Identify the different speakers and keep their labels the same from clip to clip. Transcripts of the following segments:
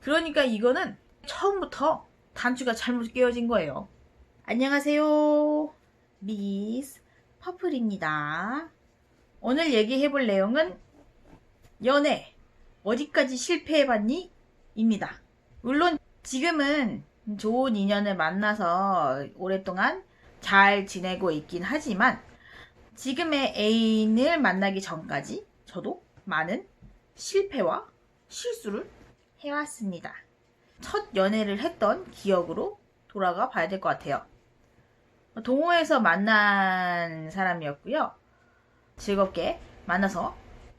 Speaker 1: 그러니까 이거는 처음부터 단추가 잘못 끼워진 거예요. 안녕하세요. 미스 퍼플입니다. 오늘 얘기해볼 내용은 연애 어디까지 실패해봤니? 입니다. 물론 지금은 좋은 인연을 만나서 오랫동안 잘 지내고 있긴 하지만 지금의 애인을 만나기 전까지 저도 많은 실패와 실수를 해왔습니다. 첫 연애를 했던 기억으로 돌아가 봐야 될 것 같아요. 동호회에서 만난 사람이었고요. 즐겁게 만나서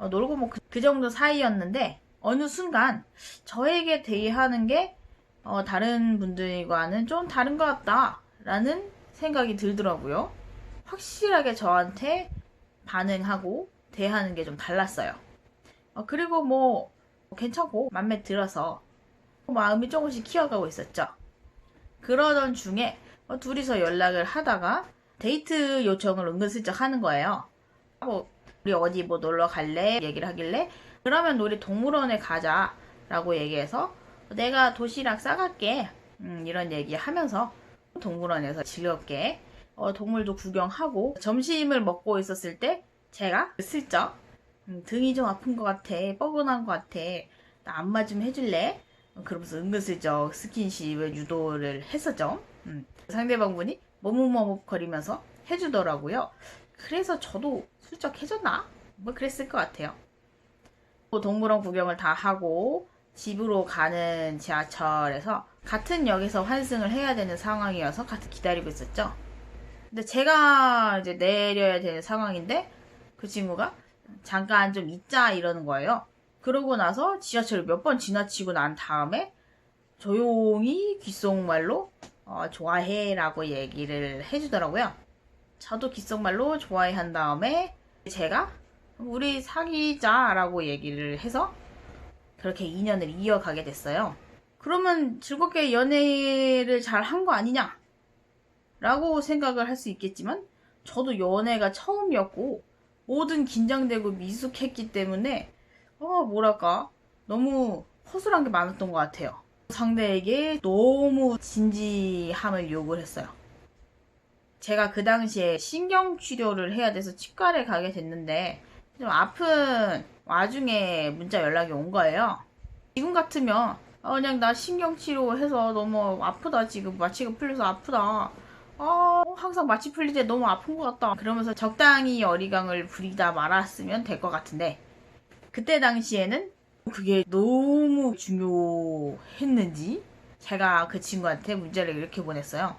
Speaker 1: 놀고 뭐 그 정도 사이였는데 어느 순간 저에게 대하는 게 다른 분들과는 좀 다른 것 같다라는 생각이 들더라고요. 확실하게 저한테 반응하고 대하는 게 좀 달랐어요. 그리고 뭐 괜찮고 맘에 들어서 마음이 조금씩 키워가고 있었죠. 그러던 중에 둘이서 연락을 하다가 데이트 요청을 은근슬쩍 하는 거예요. 우리 어디 뭐 놀러 갈래? 얘기를 하길래 그러면 우리 동물원에 가자 라고 얘기해서 내가 도시락 싸갈게 이런 얘기 하면서 동물원에서 즐겁게 동물도 구경하고 점심을 먹고 있었을 때 제가 슬쩍 등이 좀 아픈 것 같아, 뻐근한 것 같아, 나 안마 좀 해줄래? 그러면서 은근슬쩍 스킨십을 유도를 했었죠. 상대방분이 머뭇머뭇거리면서 해주더라고요. 그래서 저도 슬쩍 해줬나? 뭐 그랬을 것 같아요. 동물원 구경을 다 하고 집으로 가는 지하철에서 같은 역에서 환승을 해야 되는 상황이어서 같이 기다리고 있었죠. 근데 제가 이제 내려야 되는 상황인데 그 친구가 잠깐 좀 있자 이러는 거예요. 그러고 나서 지하철을 몇 번 지나치고 난 다음에 조용히 귓속말로 좋아해 라고 얘기를 해주더라고요. 저도 귓속말로 좋아해 한 다음에 제가 우리 사귀자 라고 얘기를 해서 그렇게 인연을 이어가게 됐어요. 그러면 즐겁게 연애를 잘 한 거 아니냐 라고 생각을 할 수 있겠지만 저도 연애가 처음이었고 뭐든 긴장되고 미숙했기 때문에 뭐랄까 너무 허술한 게 많았던 것 같아요. 상대에게 너무 진지함을 요구를 했어요. 제가 그 당시에 신경치료를 해야 돼서 치과를 가게 됐는데 좀 아픈 와중에 문자 연락이 온 거예요. 지금 같으면 그냥 나 신경치료해서 너무 아프다, 지금 마취가 풀려서 아프다, 항상 마취 풀릴 때 너무 아픈 것 같다 그러면서 적당히 어리광을 부리다 말았으면 될 것 같은데 그때 당시에는 그게 너무 중요했는지 제가 그 친구한테 문자를 이렇게 보냈어요.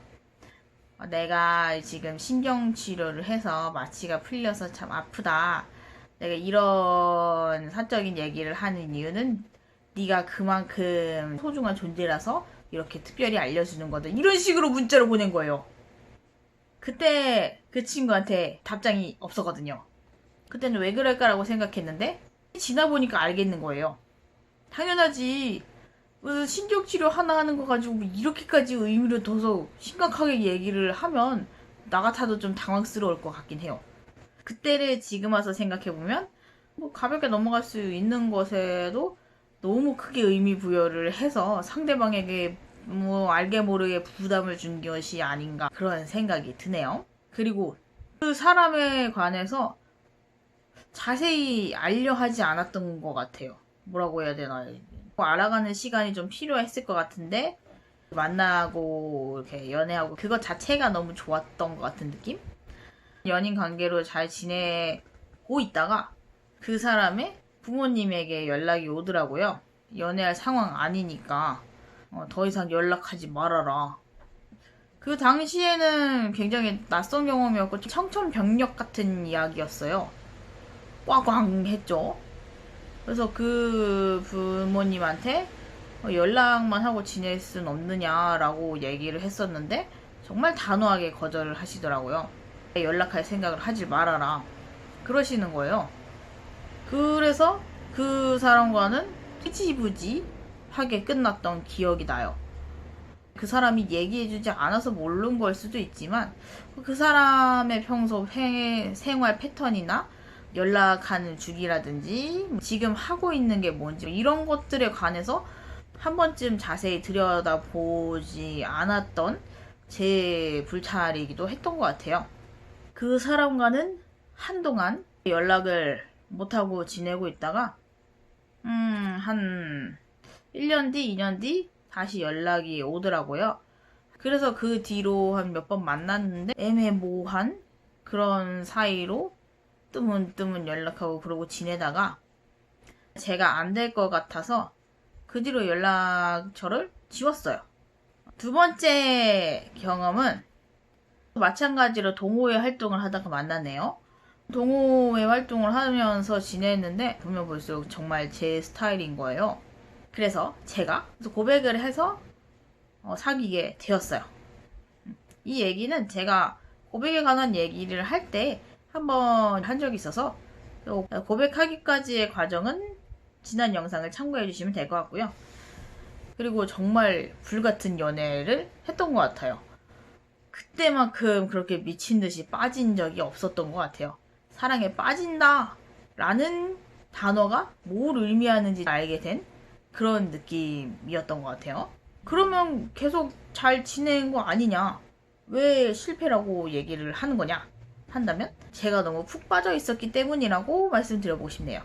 Speaker 1: 내가 지금 신경치료를 해서 마취가 풀려서 참 아프다. 내가 이런 사적인 얘기를 하는 이유는 네가 그만큼 소중한 존재라서 이렇게 특별히 알려주는 거다. 이런 식으로 문자를 보낸 거예요. 그때 그 친구한테 답장이 없었거든요. 그때는 왜 그럴까라고 생각했는데 지나 보니까 알겠는 거예요. 당연하지. 신경치료 하나 하는 거 가지고 이렇게까지 의미를 둬서 심각하게 얘기를 하면 나 같아도 좀 당황스러울 것 같긴 해요. 그때를 지금 와서 생각해보면 뭐 가볍게 넘어갈 수 있는 것에도 너무 크게 의미 부여를 해서 상대방에게 뭐 알게 모르게 부담을 준 것이 아닌가 그런 생각이 드네요. 그리고 그 사람에 관해서 자세히 알려하지 않았던 것 같아요. 뭐라고 해야 되나, 알아가는 시간이 좀 필요했을 것 같은데 만나고 이렇게 연애하고 그것 자체가 너무 좋았던 것 같은 느낌? 연인 관계로 잘 지내고 있다가 그 사람의 부모님에게 연락이 오더라고요. 연애할 상황 아니니까 더 이상 연락하지 말아라. 그 당시에는 굉장히 낯선 경험이었고 청천벽력 같은 이야기였어요. 꽝꽝 했죠. 그래서 그 부모님한테 연락만 하고 지낼 순 없느냐라고 얘기를 했었는데 정말 단호하게 거절을 하시더라고요. 연락할 생각을 하지 말아라 그러시는 거예요. 그래서 그 사람과는 흐지부지하게 끝났던 기억이 나요. 그 사람이 얘기해주지 않아서 모르는 걸 수도 있지만 그 사람의 평소 생활 패턴이나 연락하는 주기라든지 지금 하고 있는 게 뭔지 이런 것들에 관해서 한 번쯤 자세히 들여다보지 않았던 제 불찰이기도 했던 것 같아요. 그 사람과는 한동안 연락을 못하고 지내고 있다가 한 1년 뒤, 2년 뒤 다시 연락이 오더라고요. 그래서 그 뒤로 한 몇 번 만났는데 애매모호한 그런 사이로 뜨문뜨문 연락하고 그러고 지내다가 제가 안 될 것 같아서 그 뒤로 연락처를 지웠어요. 두 번째 경험은 마찬가지로 동호회 활동을 하다가 만나네요. 동호회 활동을 하면서 지냈는데 보면 볼수록 정말 제 스타일인 거예요. 그래서 제가 고백을 해서 사귀게 되었어요. 이 얘기는 제가 고백에 관한 얘기를 할 때 한번 한 적이 있어서 고백하기까지의 과정은 지난 영상을 참고해 주시면 될 것 같고요. 그리고 정말 불같은 연애를 했던 것 같아요. 그때만큼 그렇게 미친 듯이 빠진 적이 없었던 것 같아요. 사랑에 빠진다 라는 단어가 뭘 의미하는지 알게 된 그런 느낌이었던 것 같아요. 그러면 계속 잘 지낸 거 아니냐? 왜 실패라고 얘기를 하는 거냐? 한다면 제가 너무 푹 빠져 있었기 때문이라고 말씀드려보고 싶네요.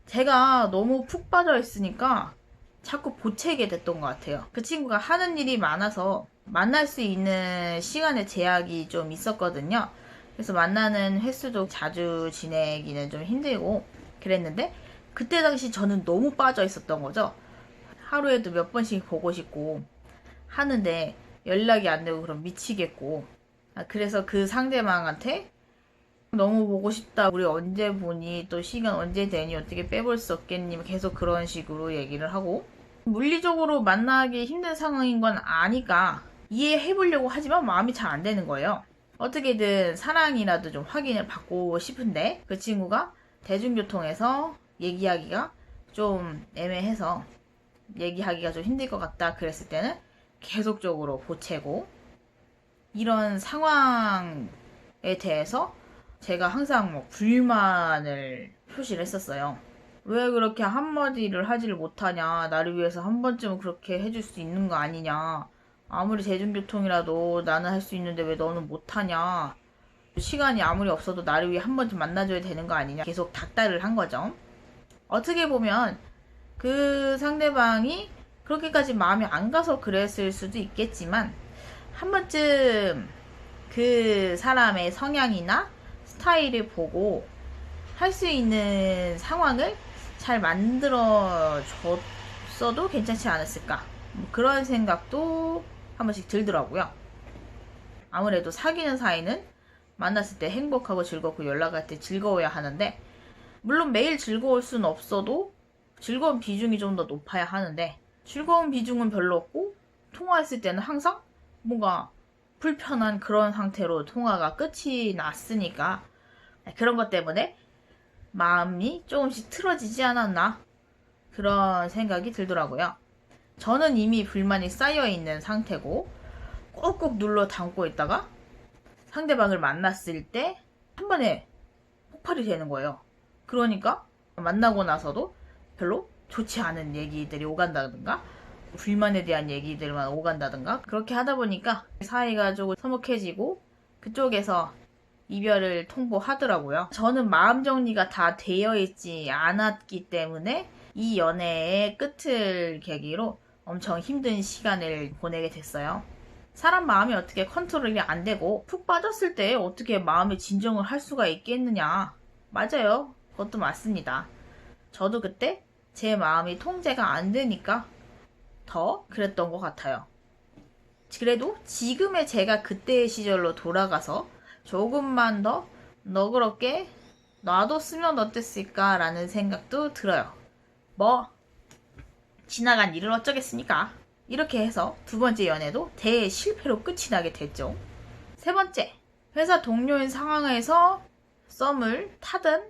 Speaker 1: 제가 너무 푹 빠져 있으니까 자꾸 보채게 됐던 것 같아요. 그 친구가 하는 일이 많아서 만날 수 있는 시간의 제약이 좀 있었거든요. 그래서 만나는 횟수도 자주 지내기는 좀 힘들고 그랬는데 그때 당시 저는 너무 빠져 있었던 거죠. 하루에도 몇 번씩 보고 싶고 하는데 연락이 안 되고 그럼 미치겠고 그래서 그 상대방한테 너무 보고 싶다. 우리 언제 보니? 또 시간 언제 되니? 어떻게 빼볼 수 없겠니? 계속 그런 식으로 얘기를 하고 물리적으로 만나기 힘든 상황인 건 아니까 이해해보려고 하지만 마음이 잘 안 되는 거예요. 어떻게든 사랑이라도 좀 확인을 받고 싶은데 그 친구가 대중교통에서 얘기하기가 좀 애매해서 얘기하기가 좀 힘들 것 같다 그랬을 때는 계속적으로 보채고 이런 상황에 대해서 제가 항상 뭐 불만을 표시를 했었어요. 왜 그렇게 한마디를 하지를 못하냐. 나를 위해서 한 번쯤은 그렇게 해줄 수 있는 거 아니냐. 아무리 대중교통이라도 나는 할 수 있는데 왜 너는 못하냐. 시간이 아무리 없어도 나를 위해 한 번쯤 만나줘야 되는 거 아니냐. 계속 닥달을 한 거죠. 어떻게 보면 그 상대방이 그렇게까지 마음이 안 가서 그랬을 수도 있겠지만 한 번쯤 그 사람의 성향이나 스타일을 보고 할 수 있는 상황을 잘 만들어 줬어도 괜찮지 않았을까 뭐 그런 생각도 한 번씩 들더라고요. 아무래도 사귀는 사이는 만났을 때 행복하고 즐겁고 연락할 때 즐거워야 하는데 물론 매일 즐거울 수는 없어도 즐거운 비중이 좀 더 높아야 하는데 즐거운 비중은 별로 없고 통화했을 때는 항상 뭔가 불편한 그런 상태로 통화가 끝이 났으니까 그런 것 때문에 마음이 조금씩 틀어지지 않았나 그런 생각이 들더라고요. 저는 이미 불만이 쌓여있는 상태고 꾹꾹 눌러 담고 있다가 상대방을 만났을 때 한 번에 폭발이 되는 거예요. 그러니까 만나고 나서도 별로 좋지 않은 얘기들이 오간다든가 불만에 대한 얘기들만 오간다든가 그렇게 하다 보니까 사이가 조금 서먹해지고 그쪽에서 이별을 통보하더라고요. 저는 마음 정리가 다 되어 있지 않았기 때문에 이 연애의 끝을 계기로 엄청 힘든 시간을 보내게 됐어요. 사람 마음이 어떻게 컨트롤이 안 되고 푹 빠졌을 때 어떻게 마음의 진정을 할 수가 있겠느냐. 맞아요. 그것도 맞습니다. 저도 그때 제 마음이 통제가 안 되니까 더 그랬던 것 같아요. 그래도 지금의 제가 그때의 시절로 돌아가서 조금만 더 너그럽게 놔뒀으면 어땠을까라는 생각도 들어요. 뭐 지나간 일을 어쩌겠습니까? 이렇게 해서 두 번째 연애도 대실패로 끝이 나게 됐죠. 세 번째, 회사 동료인 상황에서 썸을 타든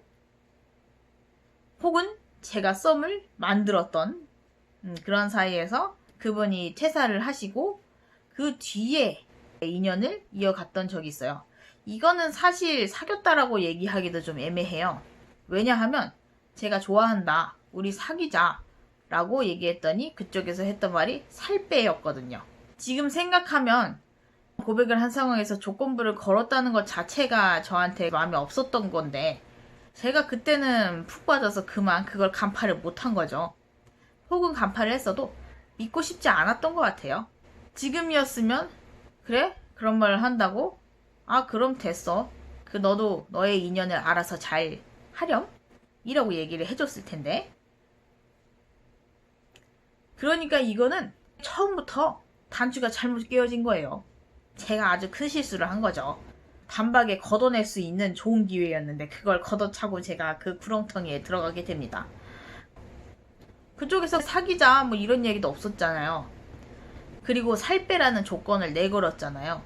Speaker 1: 혹은 제가 썸을 만들었던 그런 사이에서 그분이 퇴사를 하시고 그 뒤에 인연을 이어갔던 적이 있어요. 이거는 사실 사귀었다라고 얘기하기도 좀 애매해요. 왜냐하면 제가 좋아한다, 우리 사귀자 라고 얘기했더니 그쪽에서 했던 말이 살 빼였거든요. 지금 생각하면 고백을 한 상황에서 조건부를 걸었다는 것 자체가 저한테 마음이 없었던 건데 제가 그때는 푹 빠져서 그걸 간파를 못한 거죠. 혹은 간파를 했어도 믿고 싶지 않았던 것 같아요. 지금이었으면 그래? 그런 말을 한다고? 아 그럼 됐어. 너도 너의 인연을 알아서 잘 하렴? 이라고 얘기를 해줬을 텐데. 그러니까 이거는 처음부터 단추가 잘못 끼워진 거예요. 제가 아주 큰 실수를 한 거죠. 단박에 걷어낼 수 있는 좋은 기회였는데 그걸 걷어차고 제가 그 구렁텅이에 들어가게 됩니다. 그쪽에서 사귀자 뭐 이런 얘기도 없었잖아요. 그리고 살 빼라는 조건을 내걸었잖아요.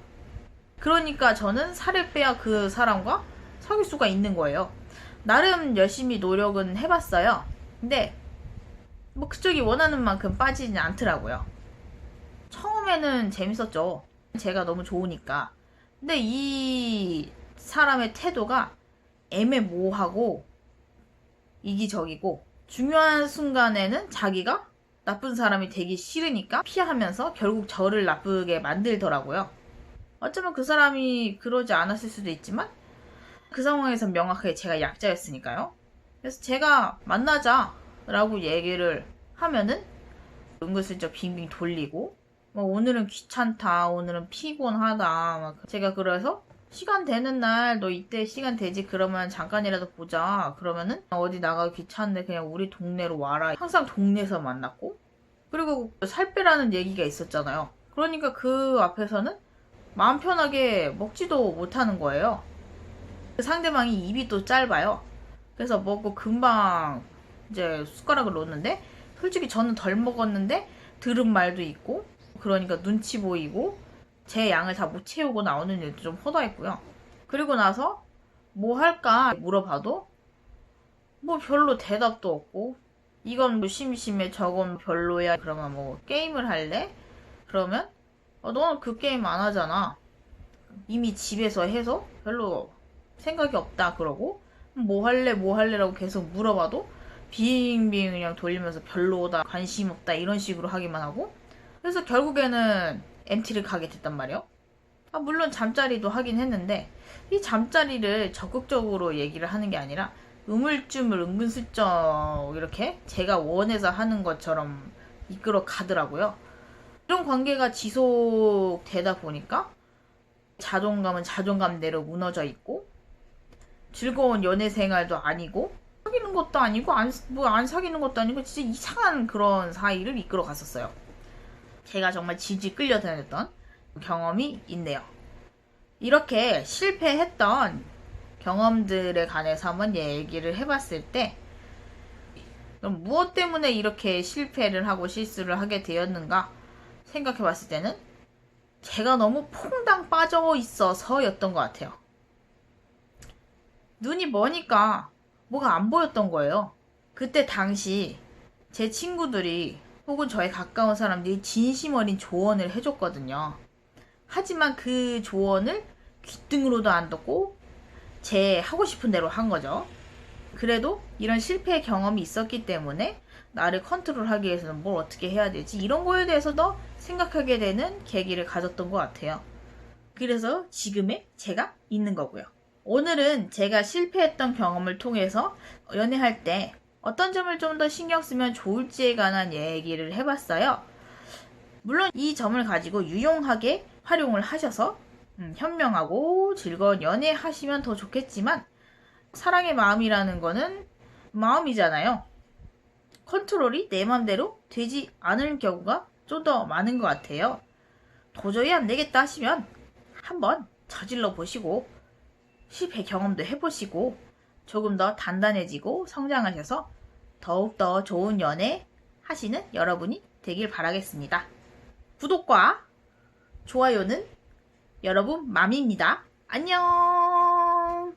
Speaker 1: 그러니까 저는 살을 빼야 그 사람과 사귈 수가 있는 거예요. 나름 열심히 노력은 해봤어요. 근데 뭐 그쪽이 원하는 만큼 빠지진 않더라고요. 처음에는 재밌었죠. 제가 너무 좋으니까. 근데 이 사람의 태도가 애매모호하고 이기적이고 중요한 순간에는 자기가 나쁜 사람이 되기 싫으니까 피하면서 결국 저를 나쁘게 만들더라고요. 어쩌면 그 사람이 그러지 않았을 수도 있지만 그 상황에서 명확하게 제가 약자였으니까요. 그래서 제가 만나자 라고 얘기를 하면은 은근슬쩍 빙빙 돌리고 뭐 오늘은 귀찮다, 오늘은 피곤하다. 제가 그래서 시간 되는 날 너 이때 시간 되지? 그러면 잠깐이라도 보자. 그러면은 어디 나가기 귀찮은데 그냥 우리 동네로 와라. 항상 동네에서 만났고 그리고 살 빼라는 얘기가 있었잖아요. 그러니까 그 앞에서는 마음 편하게 먹지도 못하는 거예요. 그 상대방이 입이 또 짧아요. 그래서 먹고 금방 이제 숟가락을 놓는데 솔직히 저는 덜 먹었는데 들은 말도 있고 그러니까 눈치 보이고 제 양을 다 못 채우고 나오는 일도 좀 허다했고요. 그리고 나서 뭐 할까 물어봐도 뭐 별로 대답도 없고 이건 뭐 심심해 저건 별로야. 그러면 뭐 게임을 할래? 그러면 너는 그 게임 안 하잖아. 이미 집에서 해서 별로 생각이 없다 그러고 뭐 할래라고 계속 물어봐도 빙빙 그냥 돌리면서 별로다 관심 없다 이런 식으로 하기만 하고 그래서 결국에는 MT를 가게 됐단 말이에요. 물론 잠자리도 하긴 했는데 이 잠자리를 적극적으로 얘기를 하는 게 아니라 우물쭈물 은근슬쩍 이렇게 제가 원해서 하는 것처럼 이끌어 가더라고요. 이런 관계가 지속되다 보니까 자존감은 자존감대로 무너져 있고 즐거운 연애 생활도 아니고 사귀는 것도 아니고 안 사귀는 것도 아니고 진짜 이상한 그런 사이를 이끌어 갔었어요. 제가 정말 질질 끌려다녔던 경험이 있네요. 이렇게 실패했던 경험들에 관해서 한번 얘기를 해봤을 때 그럼 무엇 때문에 이렇게 실패를 하고 실수를 하게 되었는가 생각해봤을 때는 제가 너무 퐁당 빠져 있어서였던 것 같아요. 눈이 머니까 뭐가 안 보였던 거예요. 그때 당시 제 친구들이 혹은 저의 가까운 사람들이 진심 어린 조언을 해줬거든요. 하지만 그 조언을 귓등으로도 안 듣고 제 하고 싶은 대로 한 거죠. 그래도 이런 실패 경험이 있었기 때문에 나를 컨트롤하기 위해서는 뭘 어떻게 해야 되지? 이런 거에 대해서 더 생각하게 되는 계기를 가졌던 것 같아요. 그래서 지금의 제가 있는 거고요. 오늘은 제가 실패했던 경험을 통해서 연애할 때 어떤 점을 좀 더 신경 쓰면 좋을지에 관한 얘기를 해봤어요. 물론 이 점을 가지고 유용하게 활용을 하셔서 현명하고 즐거운 연애 하시면 더 좋겠지만 사랑의 마음이라는 거는 마음이잖아요. 컨트롤이 내 맘대로 되지 않을 경우가 좀 더 많은 것 같아요. 도저히 안 되겠다 하시면 한번 저질러 보시고 실패 경험도 해보시고 조금 더 단단해지고 성장하셔서 더욱더 좋은 연애 하시는 여러분이 되길 바라겠습니다. 구독과 좋아요는 여러분 맘입니다. 안녕!